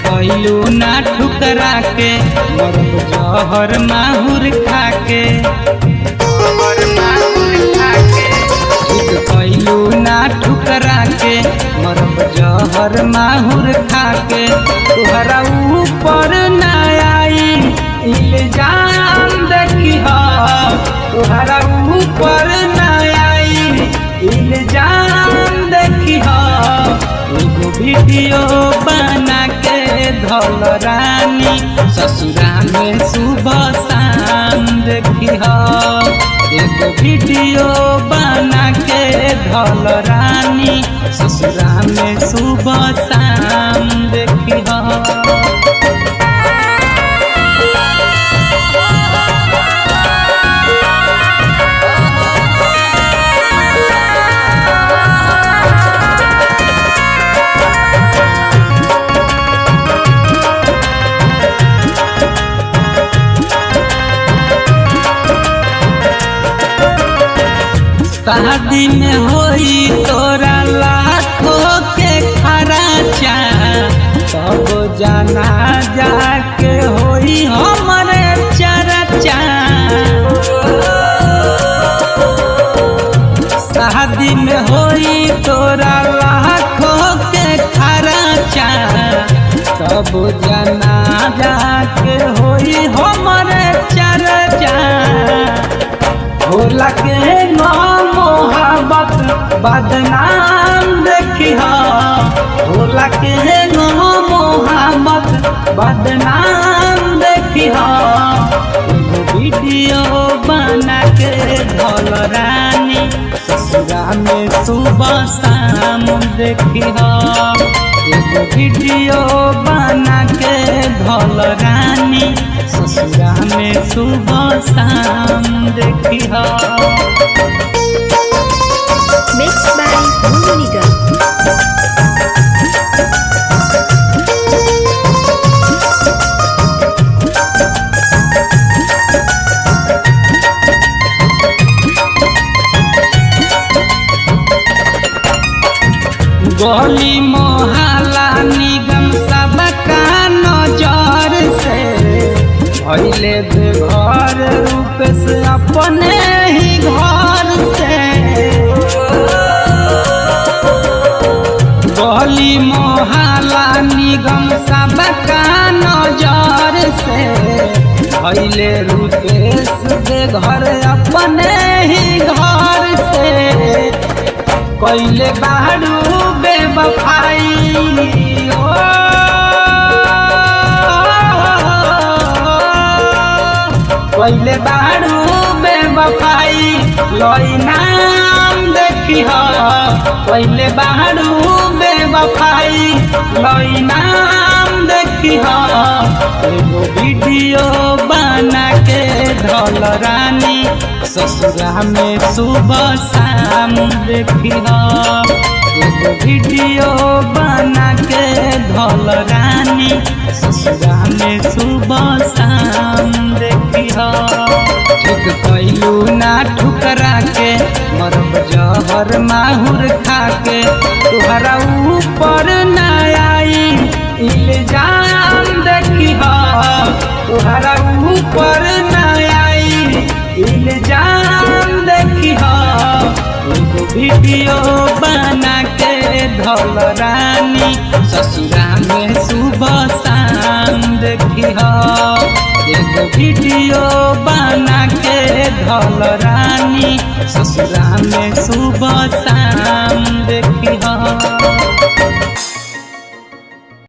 कैलू ना ठुकरा के मरब जहर माहुर खाके ठीक कैलू ना ठुकरा के मरब जहर माहुर खाके तुहरा ऊपर ना आई इल्जाम देखी तुहरा ऊपर ना आई इल्जाम देखी एगो वीडियो बना के धल रानी ससुरा में सुबह शाम देखी एगो वीडियो बना के धल रानी ससुरा में सुबह शाम देखी शादी में होई तोरा लाखों के खर्चा तब जाना जाके होई हमरे चर्चा शादी में होई तोरा लाखों के खर्चा तब जाना जाके होई हमरे चर्चा होला के मोहब्बत बदनाम देखी होला के मोहब्बत बदनाम देखी एगो वीडियो बना के धल रानी ससुरा में सुबह शाम देखी एगो वीडियो बना के धल रानी ससुरा में सुबह शाम देखी Mixed by Monica. गली मोहल्ला निगम सबका नजर से भइले बेघर रूप से अपने ही घर से गली मोहल्ला निगम सबका नजर से भइले रूपेश बेघर अपने ही घर से कैले बारू बेवफाई कैले बारू बेवफाई लई नाम देखी कैले बारू बेवफाई लई नाम देखी एगो वीडियो बना के धल रानी ससुरा में सुबह शाम देखी एगो वीडियो बना के धल रानी ससुरा में सुबह शाम देखी ठीक कैलू ना ठुकरा के मरब जहर माहुर खाके तुहरा ऊपर ना आई इल्जाम देखी तुहरा ऊपर ना आई इल्जाम देखी एगो वीडियो बना के धल रानी ससुरा में सुबह शाम देखी एगो वीडियो बना के धल रानी ससुरा में सुबह शाम देखी